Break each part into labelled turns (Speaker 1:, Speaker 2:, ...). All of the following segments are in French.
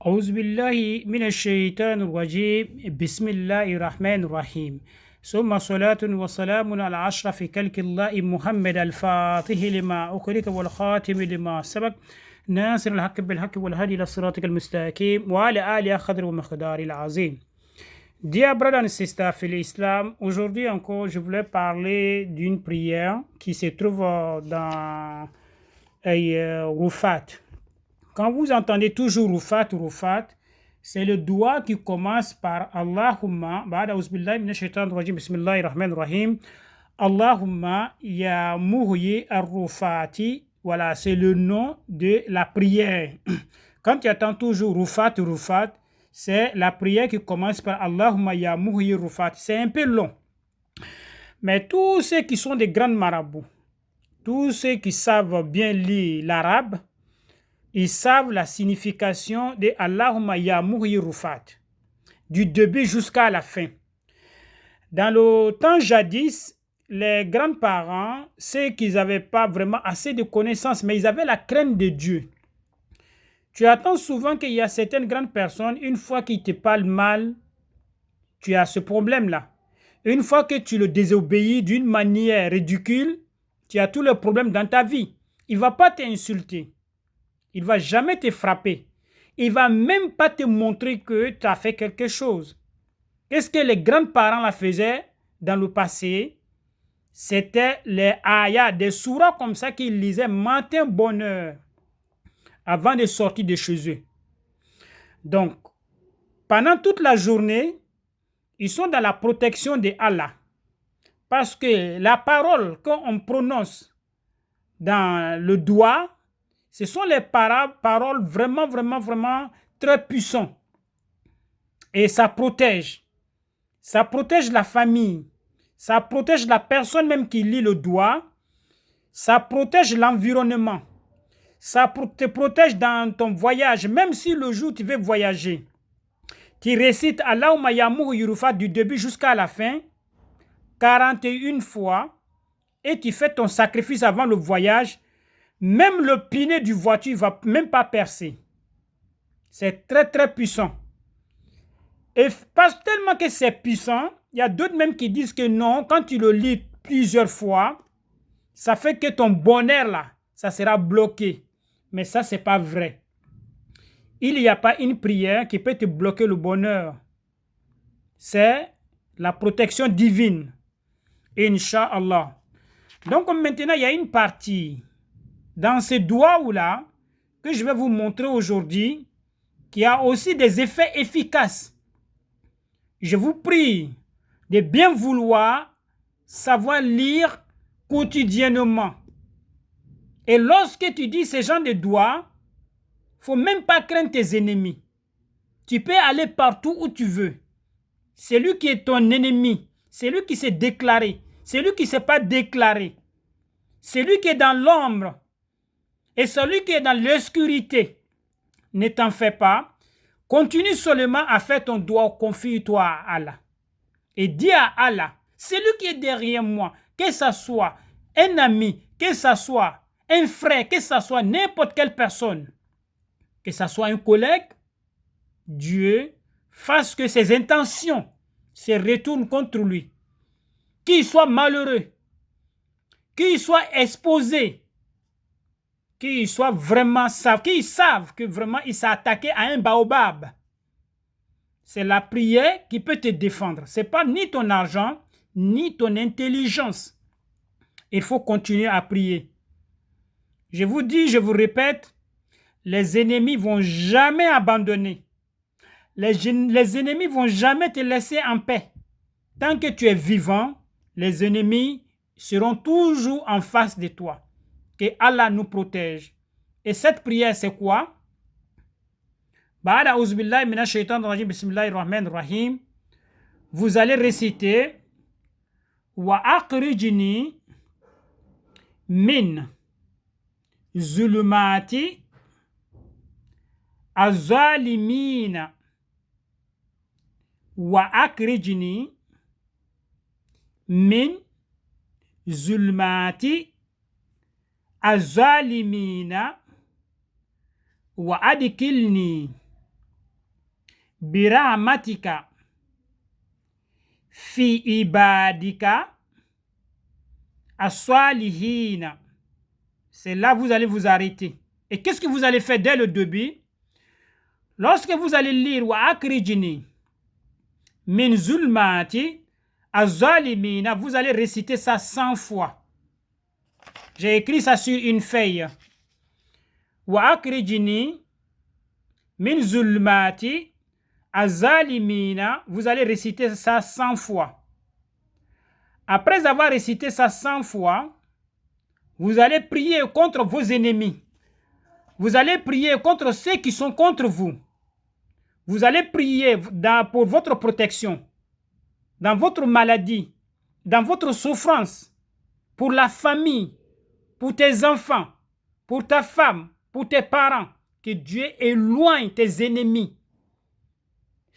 Speaker 1: أعوذ بالله من الشيطان الرجيم بسم الله الرحمن الرحيم ثم صلاة وسلام على أشرف خلق الله محمد الفاتح لما أغلق والخاتم لما سبق ناصر الحق بالحق والهادي إلى صراطك المستقيم وعلى آله قدر ومقدار العظيم. Dear brothers and sisters in l'Islam, aujourd'hui encore je voulais parler d'une prière qui se trouve dans Rufat. Quand vous entendez toujours Rufat, c'est le doigt qui commence par Allahumma, ba'da uzbillahi minash shaitanir rajim, bismillahir rahmanir rahim, Allahumma ya muhyi ar-rufati. Voilà, c'est le nom de la prière. Quand tu attends toujours Rufat, c'est la prière qui commence par Allahumma ya muhyi ar-rufat. C'est un peu long. Mais tous ceux qui sont des grands marabouts, tous ceux qui savent bien lire l'arabe, ils savent la signification de Allahumma ya muhyi rufat, du début jusqu'à la fin. Dans le temps jadis, les grands-parents, ceux qui n'avaient pas vraiment assez de connaissances, mais ils avaient la crainte de Dieu. Tu attends souvent qu'il y a certaines grandes personnes, une fois qu'ils te parlent mal, tu as ce problème-là. Une fois que tu le désobéis d'une manière ridicule, tu as tous les problèmes dans ta vie. Il ne va pas t'insulter. Il ne va jamais te frapper. Il ne va même pas te montrer que tu as fait quelque chose. Qu'est-ce que les grands-parents la faisaient dans le passé? C'était les ayats, des surahs comme ça qu'ils lisaient matin bonheur avant de sortir de chez eux. Donc, pendant toute la journée, ils sont dans la protection de Allah. Parce que la parole qu'on prononce dans le doigt, ce sont les paroles vraiment très puissantes. Et ça protège. Ça protège la famille. Ça protège la personne même qui lit le doigt. Ça protège l'environnement. Ça te protège dans ton voyage. Même si le jour tu veux voyager, tu récites Allahumma ya muhyi rufat du début jusqu'à la fin, 41 fois, et tu fais ton sacrifice avant le voyage. Même le pneu du voiture ne va même pas percer. C'est très puissant. Et parce tellement que c'est puissant, il y a d'autres même qui disent que non, quand tu le lis plusieurs fois, ça fait que ton bonheur là, ça sera bloqué. Mais ça, c'est pas vrai. Il n'y a pas une prière qui peut te bloquer le bonheur. C'est la protection divine. Inch'Allah. Donc maintenant, il y a une partie dans ces doigts-là, que je vais vous montrer aujourd'hui, qui a aussi des effets efficaces. Je vous prie de bien vouloir savoir lire quotidiennement. Et lorsque tu dis ce genre de doigts, il ne faut même pas craindre tes ennemis. Tu peux aller partout où tu veux. Celui qui est ton ennemi, celui qui s'est déclaré, celui qui ne s'est pas déclaré, celui qui est dans l'ombre, et celui qui est dans l'obscurité, ne t'en fais pas. Continue seulement à faire ton doigt, confie-toi à Allah. Et dis à Allah, celui qui est derrière moi, que ce soit un ami, que ce soit un frère, que ce soit n'importe quelle personne, que ce soit un collègue, Dieu fasse que ses intentions se retournent contre lui. Qu'il soit malheureux, qu'il soit exposé, qu'ils soient vraiment qu'ils savent que vraiment il s'est attaqué à un baobab. C'est la prière qui peut te défendre. Ce n'est pas ni ton argent, ni ton intelligence. Il faut continuer à prier. Je vous dis, je vous répète, les ennemis ne vont jamais abandonner. Les ennemis ne vont jamais te laisser en paix. Tant que tu es vivant, les ennemis seront toujours en face de toi. Que Allah nous protège. Et cette prière, c'est quoi? Ba'da uzbillahi minash shaitanir rajim, bismillahir rahmanir rahim. Vous allez réciter Wa akhrijni min zulumati az-zalimina wa akhrijni min zulumati az-zalimina wa adkilni birahmatika fi ibadika as-salihina. C'est là que vous allez vous arrêter. Et qu'est-ce que vous allez faire dès le début? Lorsque vous allez lire wa akrijni min zulmati az-zalimina, vous allez réciter ça 100 fois. J'ai écrit ça sur une feuille. Wa akrijni min zulmati az-zalimina, vous allez réciter ça 100 fois. Après avoir récité ça 100 fois, vous allez prier contre vos ennemis. Vous allez prier contre ceux qui sont contre vous. Vous allez prier pour votre protection, dans votre maladie, dans votre souffrance, pour la famille, pour tes enfants, pour ta femme, pour tes parents. Que Dieu éloigne tes ennemis.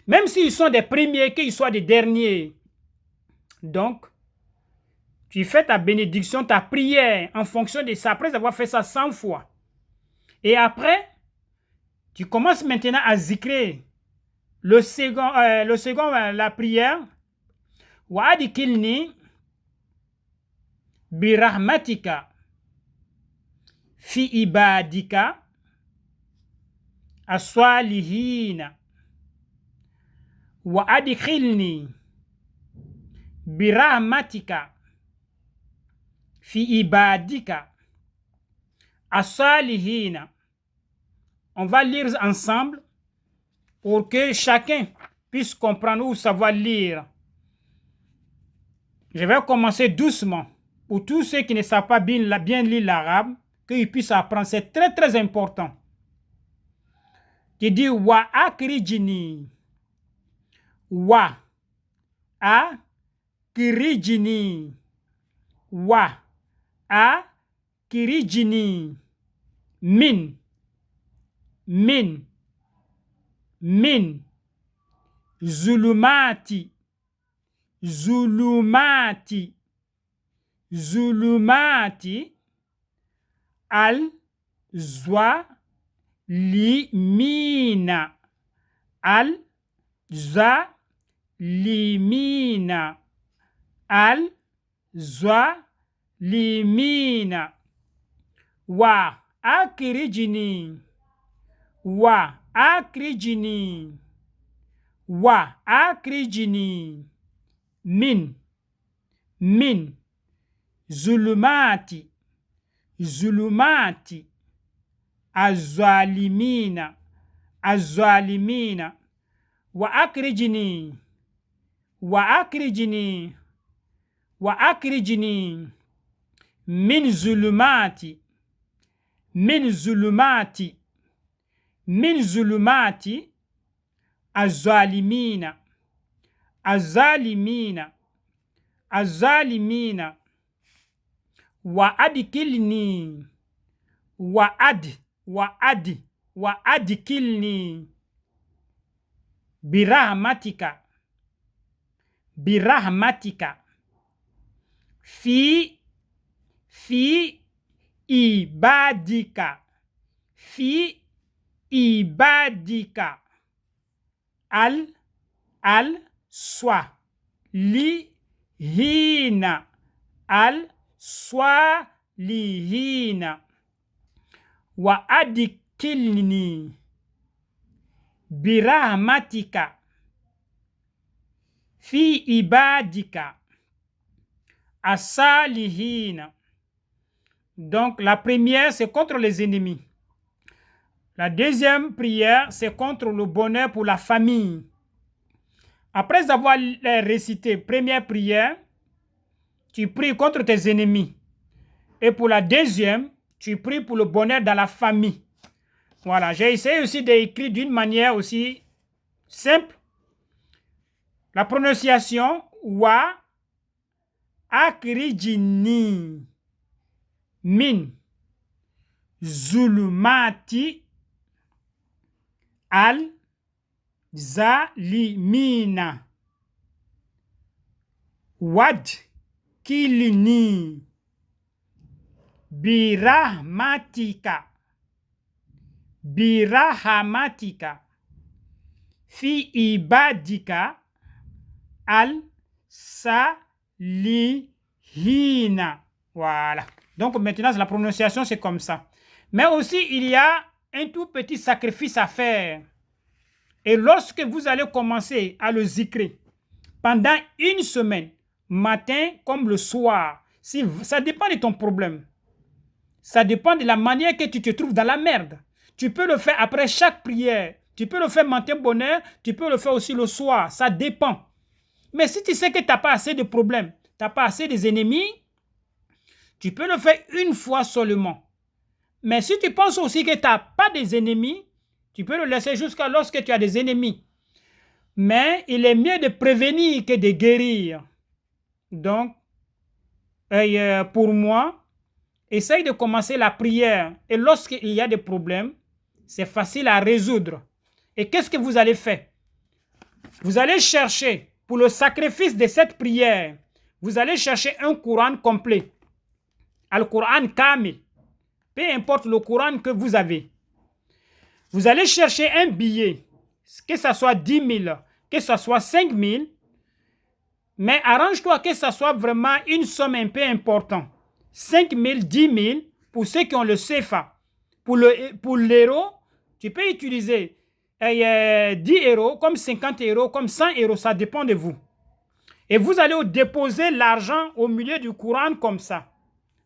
Speaker 1: Même s'ils sont des premiers, qu'ils soient des derniers. Donc, tu fais ta bénédiction, ta prière en fonction de ça, après avoir fait ça 100 fois. Et après, tu commences maintenant à zikrer le second, la prière. Wa adikilni birahmatika fi ibadika as-salihina. Wa adikilni birahmatika fi ibadika as-salihina. On va lire ensemble pour que chacun puisse comprendre ou savoir lire. Je vais commencer doucement pour tous ceux qui ne savent pas bien lire l'arabe, qu'ils puissent apprendre. C'est très très important. Qui dit wa akrijini. Wa akrijini. Wa akrijini. Min zulumati al zalimina wa akrijini min zulumati az-zalimina wa akrijini min zulumati az-zalimina wa adikilni wa adikilni birahmatika fi ibadika al-salihina wa adikilni birahmatika fi ibadika as-salihina. Donc la première c'est contre les ennemis. La deuxième prière c'est contre le bonheur pour la famille. Après avoir récité première prière, tu pries contre tes ennemis. Et pour la deuxième, tu pries pour le bonheur dans la famille. Voilà, j'ai essayé aussi d'écrire d'une manière aussi simple. La prononciation wa akrijini min zulumati al zalimina wad kilni birahmatika fi ibadika al-salihina. Voilà. Donc maintenant, la prononciation, c'est comme ça. Mais aussi, il y a un tout petit sacrifice à faire. Et lorsque vous allez commencer à le zikrer, pendant une semaine, matin comme le soir, si, ça dépend de ton problème. Ça dépend de la manière que tu te trouves dans la merde. Tu peux le faire après chaque prière. Tu peux le faire matin bonheur. Tu peux le faire aussi le soir. Ça dépend. Mais si tu sais que tu n'as pas assez de problèmes, tu n'as pas assez d'ennemis, tu peux le faire une fois seulement. Mais si tu penses aussi que tu n'as pas des ennemis, tu peux le laisser jusqu'à lorsque tu as des ennemis. Mais il est mieux de prévenir que de guérir. Donc, pour moi, essaye de commencer la prière. Et lorsqu'il y a des problèmes, c'est facile à résoudre. Et qu'est-ce que vous allez faire? Vous allez chercher, pour le sacrifice de cette prière, vous allez chercher un Coran complet. Al-Coran Kamil. Peu importe le Coran que vous avez. Vous allez chercher un billet, que ce soit 10 000, que ce soit 5 000, mais arrange-toi que ce soit vraiment une somme un peu importante. 5 000, 10 000, pour ceux qui ont le CFA. Pour l'euro, tu peux utiliser 10 euros, comme 50 euros, comme 100 euros, ça dépend de vous. Et vous allez déposer l'argent au milieu du Coran comme ça.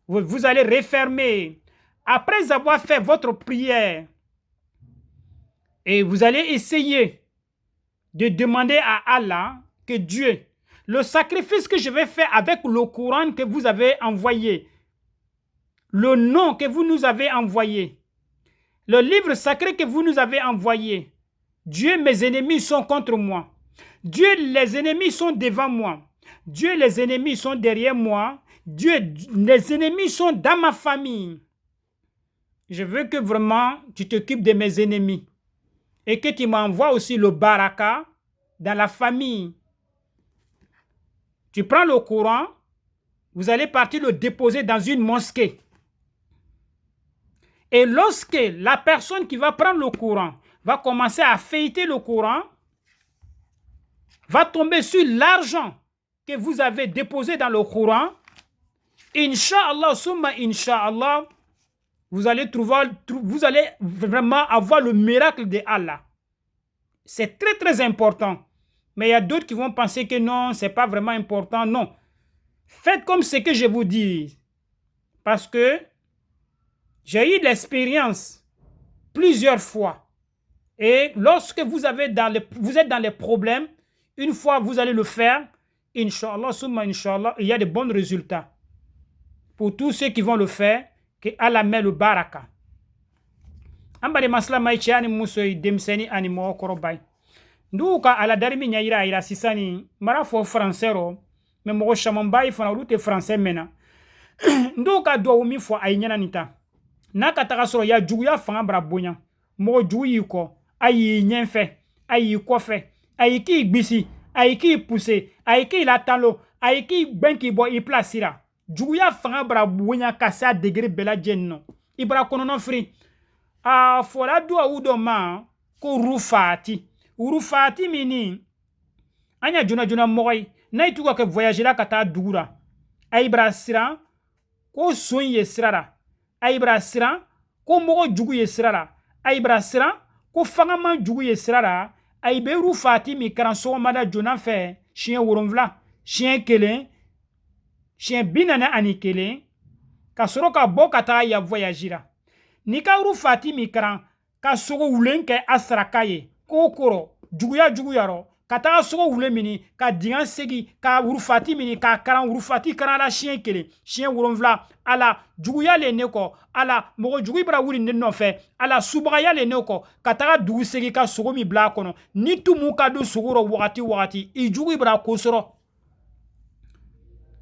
Speaker 1: Vous allez refermer. Après avoir fait votre prière, et vous allez essayer de demander à Allah que Dieu, le sacrifice que je vais faire avec le Coran que vous avez envoyé, le nom que vous nous avez envoyé, le livre sacré que vous nous avez envoyé, Dieu, mes ennemis sont contre moi. Dieu, les ennemis sont devant moi. Dieu, les ennemis sont derrière moi. Dieu, les ennemis sont dans ma famille. Je veux que vraiment tu t'occupes de mes ennemis. Et que tu m'envoies aussi le baraka dans la famille. Tu prends le Coran, vous allez partir le déposer dans une mosquée. Et lorsque la personne qui va prendre le Coran va commencer à feuilleter le Coran, va tomber sur l'argent que vous avez déposé dans le Coran, Inch'Allah, summa Inch'Allah, vous allez vraiment avoir le miracle de Allah. C'est très très important. Mais il y a d'autres qui vont penser que non, ce n'est pas vraiment important. Non. Faites comme ce que je vous dis. Parce que j'ai eu l'expérience plusieurs fois. Et lorsque vous êtes dans les problèmes, une fois vous allez le faire, Inch'Allah, summa Inch'Allah, il y a de bons résultats. Pour tous ceux qui vont le faire, que Allah met le baraka. Ambale masla maichi ani musoi demseni ani mo korobay. Nduka ala darimi nyaira ila sisani mara fo français ro me mo shamambai fana rute français mena. Nduka do umi fo ainyana nita. Naka takasoro ya jugu ya fanga bra bonya. Mo jugu yiko ayi nyenfe, ayi kofe, ayi ki gbisi, ayi ki pousse, ayi ki latalo, ayi ki benki bo i placira. Jugu ya fanga bra bonya kasa degré bela jenno. Ibra konono free. Fola dua udo ma ko rufati. Urufati mini anya juna moy na ituka ke voyager kata dura. Ay brasira ko sonye sirara. Ay brasira ko mogo jugu ye sirara. Ay brasira ko fangama jugu ye sirara. Ay be rufati mi karanso mada juna fe chien woronvla, chien kelen, chien binana ani kelen ka soro ka bo kata ya voyager. Ni ka rufati mi karan ka sogo wulenke asraka ye kokoro juguyaro ka taga sogo wule mini ka dingan segi ka rufati mini ka karan rufati karan la chien kele chien woronvla ala juguya le ne ko ala mogo jugu bra wuri ne nofe ala subagaya le ne ko ka taga dugu segi ka sogo mi bla kono ni tumu ka do sogoro wakati I jugu bra kosoro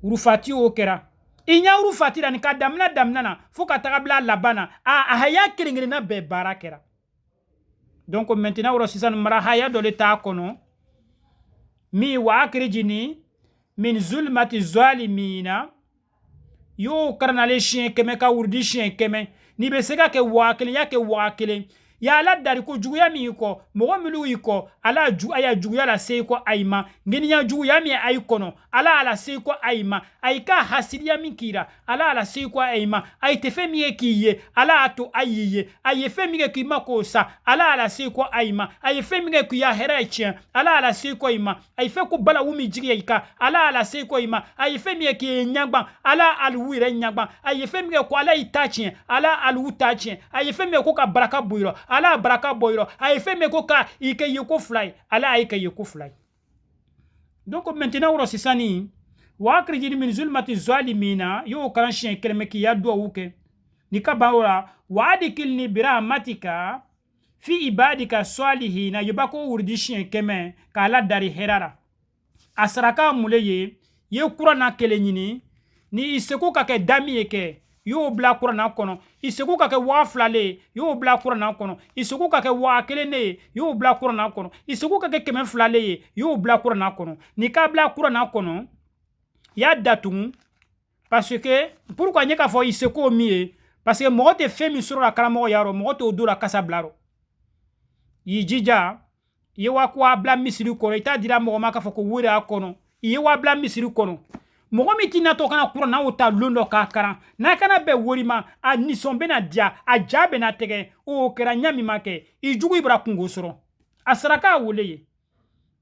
Speaker 1: rufati o kera inya rufati dan ka damna na fo ka taga bla labana haya kiringirina be barakera. Donc maintenant woro sisan mara haya do leta kono mi wa akrijini min zulmati zalimina yo karnale chien keme ka wurdi chien keme ni be sega ke wakele ya ala dari ko juguya mi ko mogo milu iko ala aya juguya la se ko ayma ngini ya juguya mi ay kono ala se ko ayma ay ka hasiriya min kira ala se ko ayma ay te fe mi kiye ala to ayiye ay fe mi ki mako sa ala se ko ayma ay fe mi ki ya heraichien ala se ko ayma ay fe ko bala wumi jigi ika ala se ko ayma ay fe mi ki nyagba ala alwire nyagba ay fe mi ko ala itachien ala alutachien ay fe mi ko ka baraka boiro ala baraka boiro ay fe mi ko ka ike yeko fly ala ay ke yeko fly. Donc maintenant on sisani wa akrijini min zulmati zalimina yo karanchien kelme ki ya do wuke ni kabawra wa adikilni birahmatika fi ibadika salihina yobako wurdishien keme kala dari herara asraka muleye ye kurana kelenyini ni iseko ka ke dami eke yo bla kurana kono iseko ka ke wa flale yo bla kurana kono iseko ka ke wa kelene yo bla kurana kono iseko ka ke keme flale yo bla kurana kono ni ka bla kurana kono ya datung parce que pourquoi nyeka fo iseko mie parce que mo te femi sur la kalamo yaro mo te odura kasablaro yi jija ye wa kwa bla misiri kono ita dira mo maka fo ko wura kono ye wa bla misiri kono mo mi tina to kana kura na uta londo ka karan na kana be worima a nisombe na dia a jabe na tege o kera nyami make I jugu ibra kungo soro asraka woleye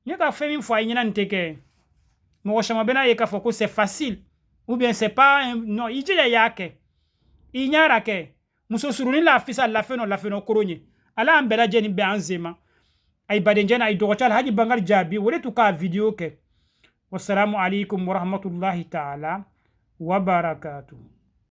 Speaker 1: nye ka femi fo ayina nteke mo shama bena ye ka fo ko c'est facile ou bien c'est pas non ije ya yake inyara ke muso suruni la fisa la feno koronye ala ambela jeni be anzema ay badenjena ay dogotal haji bangar jabi wole to ka video ke. Wassalamu alaikum wa rahmatullahi ta'ala wa barakatuh.